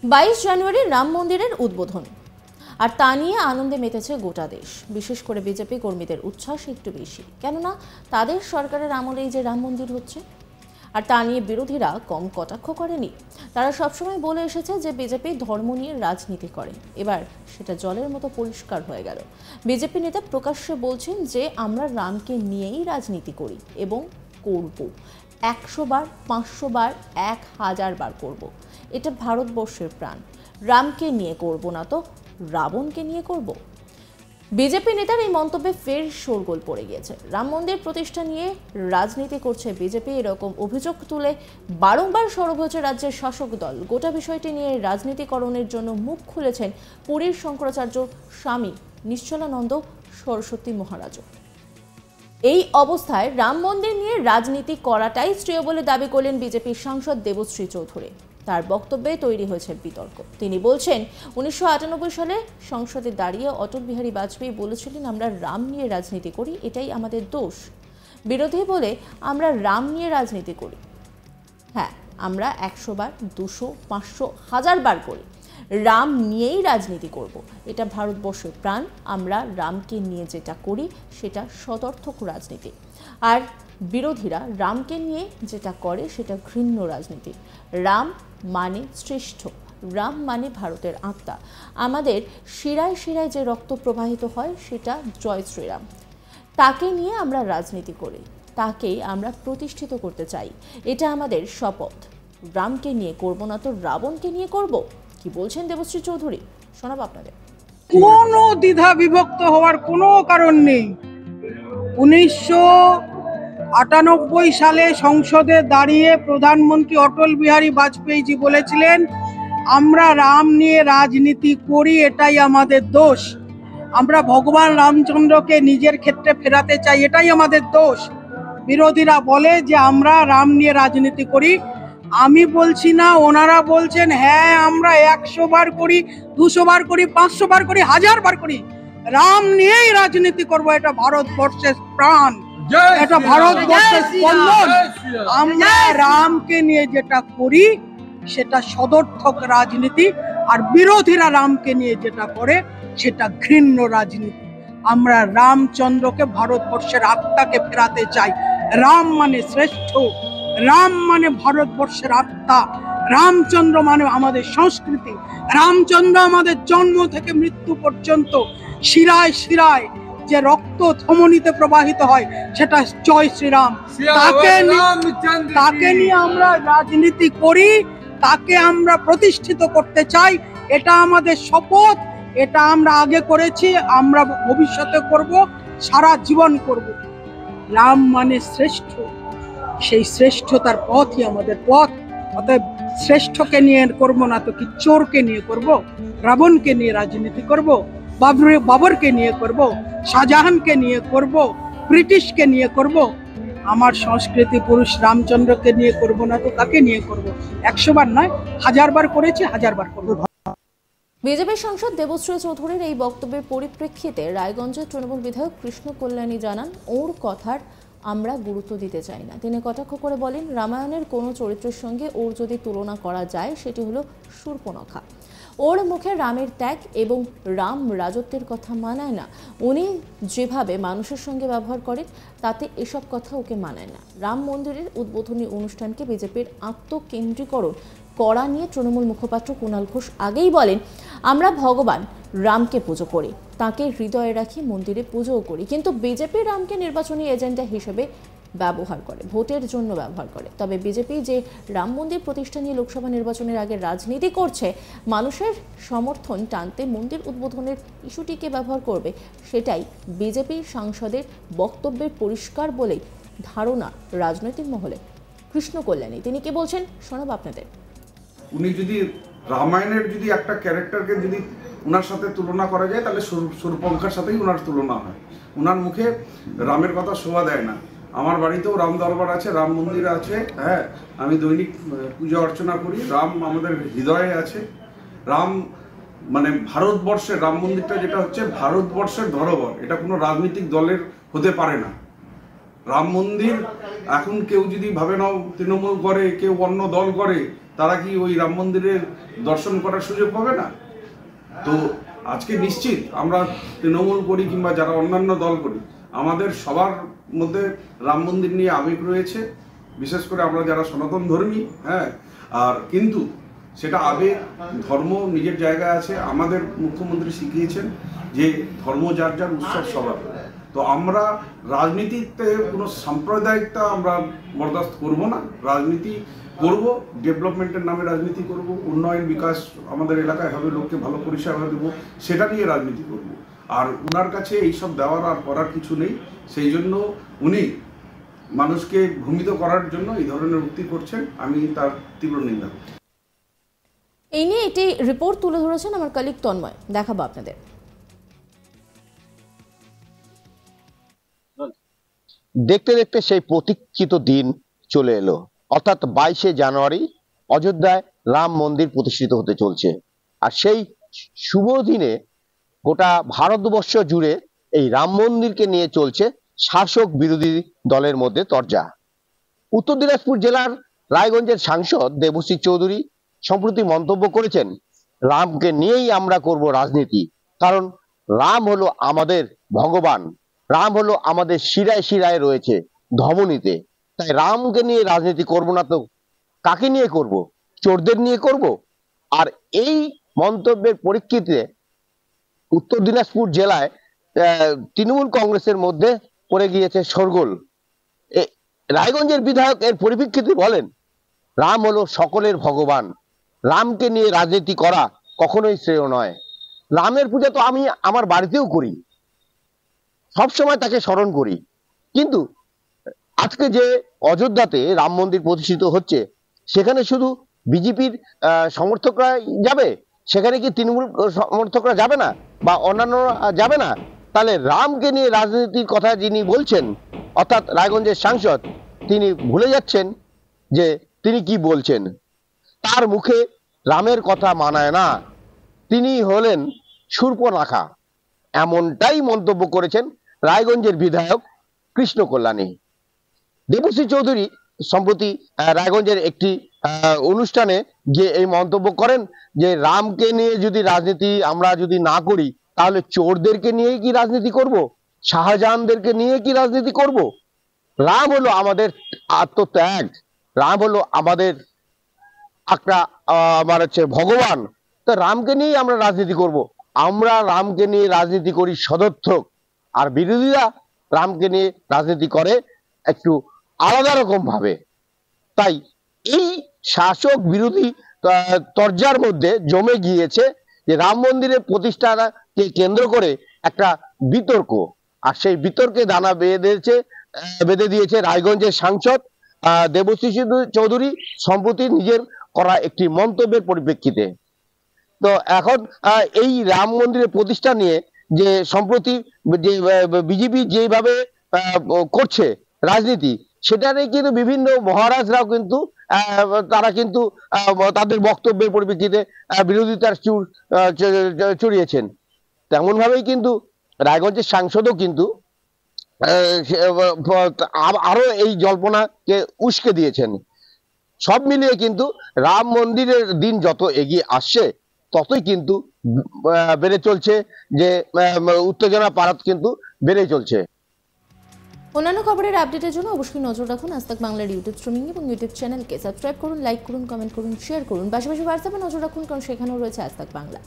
22 জানুয়ারি রাম মন্দিরের উদ্বোধন, আর তা নিয়ে আনন্দে মেতেছে গোটা দেশ। বিশেষ করে বিজেপি কর্মীদের উচ্ছ্বাস একটু বেশি, কেননা তাদের সরকারের আমলেই যে রাম মন্দির হচ্ছে। আর তা নিয়ে বিরোধীরা কম কটাক্ষ করেনি। তারা সবসময় বলে এসেছে যে বিজেপি ধর্ম নিয়ে রাজনীতি করে। এবার সেটা জলের মতো পরিষ্কার হয়ে গেল। বিজেপি নেতা প্রকাশ্যে বলছেন যে আমরা রামকে নিয়েই রাজনীতি করি এবং করব। 100 বার, 500 বার, 1000 বার করব। এটা ভারতবর্ষের প্রাণ। রামকে নিয়ে করব না তো রাবণকে নিয়ে করব। বিজেপি নেতার এই মন্তব্যে ফের শোরগোল পড়ে গিয়েছে। রাম মন্দির প্রতিষ্ঠা নিয়ে রাজনীতি করছে বিজেপি, এরকম অভিযোগ তুলে বারংবার সরব হয়েছে রাজ্যের শাসক দল। গোটা বিষয়টি নিয়ে রাজনীতিকরণের জন্য মুখ খুলেছেন পুরীর শঙ্করাচার্য স্বামী নিশ্চলানন্দ সরস্বতী মহারাজও। এই অবস্থায় রাম মন্দির নিয়ে রাজনীতি করাটাই শ্রেয় বলে দাবি করলেন বিজেপির সাংসদ দেবশ্রী চৌধুরী। তার বক্তব্যে তৈরি হয়েছে বিতর্ক। তিনি বলছেন, 1998 সালে সংসদে দাঁড়িয়ে অটল বিহারী বাজপেয়ী বলেছিলেন আমরা রাম নিয়ে রাজনীতি করি, এটাই আমাদের দোষ। বিরোধী বলে আমরা রাম নিয়ে রাজনীতি করি। হ্যাঁ, আমরা 100 বার, 200, 500, 1000 বার করি। রাম নিয়েই রাজনীতি করব। এটা ভারতবর্ষের প্রাণ। আমরা রামকে নিয়ে যেটা করি সেটা সদর্থক রাজনীতি। আর বিরোধীরা রামকে নিয়ে যেটা করে সেটা ঘৃণ্য রাজনীতি। রাম মানে শ্রেষ্ঠ, রাম মানে ভারতের আত্মা। আমাদের শিরায় শিরায় যে রক্ত প্রবাহিত হয় সেটা জয় শ্রীরাম। তাকে নিয়ে আমরা রাজনীতি করি, তাকেই আমরা প্রতিষ্ঠিত করতে চাই। এটা আমাদের শপথ। রামকে নিয়ে করব না তো রাবণকে নিয়ে করব। কি বলছেন দেবশ্রী চৌধুরী, শোনাব আপনাদের। কোনো দ্বিধা বিভক্ত হওয়ার কোনো কারণ নেই। 1998 সালে সংসদে দাঁড়িয়ে প্রধানমন্ত্রী অটল বিহারী বাজপেয়ীজি বলেছিলেন আমরা রাম নিয়ে রাজনীতি করি, এটাই আমাদের দোষ। আমরা ভগবান রামচন্দ্রকে নিজের ক্ষেত্রে ফেরাতে চাই, এটাই আমাদের দোষ। বিরোধীরা বলে যে আমরা রাম নিয়ে রাজনীতি করি। আমি বলছি না, ওনারা বলছেন হ্যাঁ আমরা 100 বার করি, 200 বার করি, 500 বার করি, 1000 বার করি। রাম নিয়েই রাজনীতি করব, এটা ভারতবর্ষের প্রাণ, এটা ভারতবর্ষের স্পন্দন। আমরা রামকে নিয়ে যেটা করি সেটা সদর্থক রাজনীতি, আর বিরোধীরা রামকে নিয়ে যেটা করে সেটা ঘৃণ্য রাজনীতি। আমরা রামচন্দ্রকে, ভারতবর্ষের আত্মাকে ফেরাতে চাই। রাম মানে শ্রেষ্ঠ, রাম মানে ভারতবর্ষের আত্মা, রামচন্দ্র মানে আমাদের সংস্কৃতি, রামচন্দ্র আমাদের জন্ম থেকে মৃত্যু পর্যন্ত শিরায় শিরায় যে রক্ত ধমনীতে প্রবাহিত হয় সেটা জয় শ্রীরাম। তাকে নিয়ে আমরা রাজনীতি করি, তাকে আমরা প্রতিষ্ঠিত করতে চাই। এটা আমাদের শপথ, এটা আমরা আগে করেছি, আমরা ভবিষ্যতে করব, সারা জীবন করব। রাম মানে শ্রেষ্ঠ, সেই শ্রেষ্ঠতার পথই আমাদের পথ। অতএব শ্রেষ্ঠকে নিয়ে করব না তো কি চোরকে নিয়ে করব, রাবণকে নিয়ে রাজনীতি করব, বাবরকে নিয়ে করব, শাহজাহানকে নিয়ে করব, ব্রিটিশকে নিয়ে করব। আমার সংস্কৃতি পুরুষ রামচন্দ্রকে নিয়ে করব না তো কাকে নিয়ে করব? 100 বার নয়, 1000 বার করেছি, 1000 বার করব। বিজেপি সাংসদ দেবশ্রী চৌধুরীর এই বক্তব্যের পরিপ্রেক্ষিতে রায়গঞ্জের তৃণমূল বিধায়ক কৃষ্ণ কল্যাণী জানান ওর কথার আমরা গুরুত্ব দিতে চাই না। তিনি কটাক্ষ করে বলেন রামায়ণের কোনো চরিত্রের সঙ্গে ওর যদি তুলনা করা যায় সেটি হলো শূর্পণখা। ওর মুখে রামের ত্যাগ এবং রাম রাজত্বের কথা মানায় না। উনি যেভাবে মানুষের সঙ্গে ব্যবহার করেন তাতে এসব কথা ওকে মানায় না। রাম মন্দিরের উদ্বোধনী অনুষ্ঠানকে বিজেপির আত্মকেন্দ্রীকরণ করা নিয়ে তৃণমূল মুখপাত্র কুণাল ঘোষ আগেই বলেন আমরা ভগবান রামকে পুজো করি, তাকে হৃদয়ে রাখি, মন্দিরে পুজোও করি। কিন্তু বিজেপি রামকে নির্বাচনী এজেন্ডা হিসেবে ব্যবহার করে, ভোটের জন্য ব্যবহার করে। তবে বিজেপি যে রাম মন্দির প্রতিষ্ঠা নিয়ে লোকসভা নির্বাচনের আগে রাজনীতি করছে, মানুষের সমর্থন টানতে মন্দির উদ্বোধনের ইস্যুটিকে ব্যবহার করবে, সেটাই বিজেপির সাংসদের বক্তব্যের পরিষ্কার বলেই ধারণা রাজনৈতিক মহলে। কৃষ্ণ কল্যাণী তিনি কি বলছেন শোনাব আপনাদের। উনি যদি রামায়ণের যদি একটা ক্যারেক্টারকে যদি ওনার সাথে তুলনা করা যায় তাহলে শূর্পণখার সাথেই ওনার তুলনা হয়। ওনার মুখে রামের কথা শোভা দেয় না। আমার বাড়িতেও রাম দরবার আছে, রাম মন্দির আছে, হ্যাঁ আমি দৈনিক পূজা অর্চনা করি। রাম আমাদের হৃদয়ে আছে। রাম মানে ভারতবর্ষের রাম মন্দিরটা যেটা হচ্ছে ভারতবর্ষের ধরোহর, এটা কোনো রাজনৈতিক দলের হতে পারে না। রাম মন্দির এখন কেউ যদি ভাবে নাও তৃণমূল করে, কেউ অন্য দল করে, তারা কি ওই রাম মন্দিরের দর্শন করার সুযোগ পাবে না? তো আজকে নিশ্চিত আমরা তৃণমূল করি কিংবা যারা অন্যান্য দল করি, আমাদের সবার মধ্যে রাম মন্দির নিয়ে আবেগ রয়েছে, বিশেষ করে আমরা যারা সনাতন ধর্মী। হ্যাঁ, আর কিন্তু সেটা আবেগ, ধর্ম নিজের জায়গায় আছে। আমাদের মুখ্যমন্ত্রী শিখিয়েছেন যে ধর্ম যার যার, উৎসব সবার। তো আমরা রাজনীতিতে কোনো সাম্প্রদায়িকতা আমরা বরদাস্ত করব না। রাজনীতি করব, ডেভেলপমেন্টের নামে রাজনীতি করব, উন্নয়ন বিকাশ আমাদের এলাকায় হবে, লোককে ভালো পরিষেবা দেবো, সেটা নিয়ে রাজনীতি করব। আর ওনার কাছে এইসব দেওয়ার আর করার কিছু নেই। সেই জন্য উনি মানুষকে ভ্রমিত করার জন্য এই ধরনের উক্তি করছেন, আমি তার তীব্র নিন্দা করছি। এই নিয়ে একটি রিপোর্ট তুলে ধরেছেন আমার কলিগ তন্ময়, দেখাবো আপনাদের। দেখতে দেখতে সেই প্রতীক্ষিত দিন চলে এলো, অর্থাৎ 22শে জানুয়ারি অযোধ্যায় রাম মন্দির প্রতিষ্ঠিত হতে চলছে। আর সেই শুভ দিনে গোটা ভারতবর্ষ জুড়ে এই রাম মন্দিরকে নিয়ে চলছে শাসক বিরোধী দলের মধ্যে তরজা। উত্তর দিনাজপুর জেলার রায়গঞ্জের সাংসদ দেবশ্রী চৌধুরী সম্প্রতি মন্তব্য করেছেন, রামকে নিয়েই আমরা করব রাজনীতি, কারণ রাম হলো আমাদের ভগবান, রাম হলো আমাদের শিরায় শিরায় রয়েছে, ধমনীতে। তাই রামকে নিয়ে রাজনীতি করব না তো কাকে নিয়ে করব? চোরদের নিয়ে করব? আর এই মন্তব্যের পরিপ্রেক্ষিতে উত্তর দিনাজপুর জেলায় তৃণমূল কংগ্রেসের মধ্যে পড়ে গিয়েছে শোরগোল। রায়গঞ্জের বিধায়ক এর পরিপ্রেক্ষিতে বলেন, রাম হলো সকলের ভগবান, রামকে নিয়ে রাজনীতি করা কখনোই শ্রেয় নয়। রামের পূজা তো আমি আমার বাড়িতেও করি, সবসময় তাকে স্মরণ করি, কিন্তু আজকে যে অযোধ্যাতে রাম মন্দির প্রতিষ্ঠিত হচ্ছে সেখানে শুধু বিজেপির সমর্থকরা যাবে, সেখানে কি তৃণমূল সমর্থকরা যাবে না বা অন্যান্য যাবে না? তাহলে রামকে নিয়ে রাজনীতির কথা যিনি বলছেন, অর্থাৎ রায়গঞ্জের সাংসদ, তিনি ভুলে যাচ্ছেন যে তিনি কি বলছেন। তার মুখে রামের কথা মানায় না, তিনি হলেন শূর্পণখা, এমনটাই মন্তব্য করেছেন রায়গঞ্জের বিধায়ক কৃষ্ণ কল্যাণী। দেবশ্রী চৌধুরী সম্প্রতি রায়গঞ্জের একটি অনুষ্ঠানে গিয়ে এই মন্তব্য করেন যে রামকে নিয়ে যদি রাজনীতি আমরা যদি না করি, তাহলে চোরদেরকে নিয়েই কি রাজনীতি করব? শাহজাহানদেরকে নিয়ে কি রাজনীতি করব? রাম হলো আমাদের আত্মত্যাগ, রাম হলো আমাদের একটা আমার হচ্ছে ভগবান। তো রামকে নিয়েই আমরা রাজনীতি করব। আমরা রামকে নিয়ে রাজনীতি করি সদর্থক, আর বিরোধীরা রামকে নিয়ে রাজনীতি করে একটু আলাদা রকম ভাবে। তাই এই শাসক বিরোধী তরজার মধ্যে জমে গিয়েছে যে রাম মন্দিরের প্রতিষ্ঠাকে কেন্দ্র করে একটা বিতর্ক, আর সেই বিতর্কে দানা বেঁধে দিয়েছে রায়গঞ্জের সাংসদ দেবশ্রী চৌধুরী সম্প্রতি নিজের করা একটি মন্তব্যের পরিপ্রেক্ষিতে। তো এখন এই রাম মন্দিরের প্রতিষ্ঠা নিয়ে যে সম্প্রতি যে বিজেপি যেভাবে করছে রাজনীতি, সেটারে কিন্তু বিভিন্ন মহারাজরাও কিন্তু তারা কিন্তু তাদের বক্তব্যের পরিপ্রেক্ষিতে বিরোধিতার চুর চড়িয়েছেন। তেমন ভাবেই কিন্তু রায়গঞ্জের সাংসদও কিন্তু আরো এই জল্পনাকে উস্কে দিয়েছেন। সব মিলিয়ে কিন্তু রাম মন্দিরের দিন যত এগিয়ে আসছে ততই কিন্তু বেড়ে চলছে যে উত্তেজনা পারদ কিন্তু বেড়ে চলছে। অন্যান্য খবরের আপডেটের জন্য অবশ্যই নজর রাখুন আজ তাক বাংলার ইউটিউব স্ট্রিমিং এবং ইউটিউব চ্যানেলকে সাবস্ক্রাইব করুন, লাইক করুন, কমেন্ট করুন, শেয়ার করুন। পাশাপাশি হোয়াটসঅ্যাপে নজর রাখুন, কারণ সেখানেও রয়েছে আজ তাক বাংলা।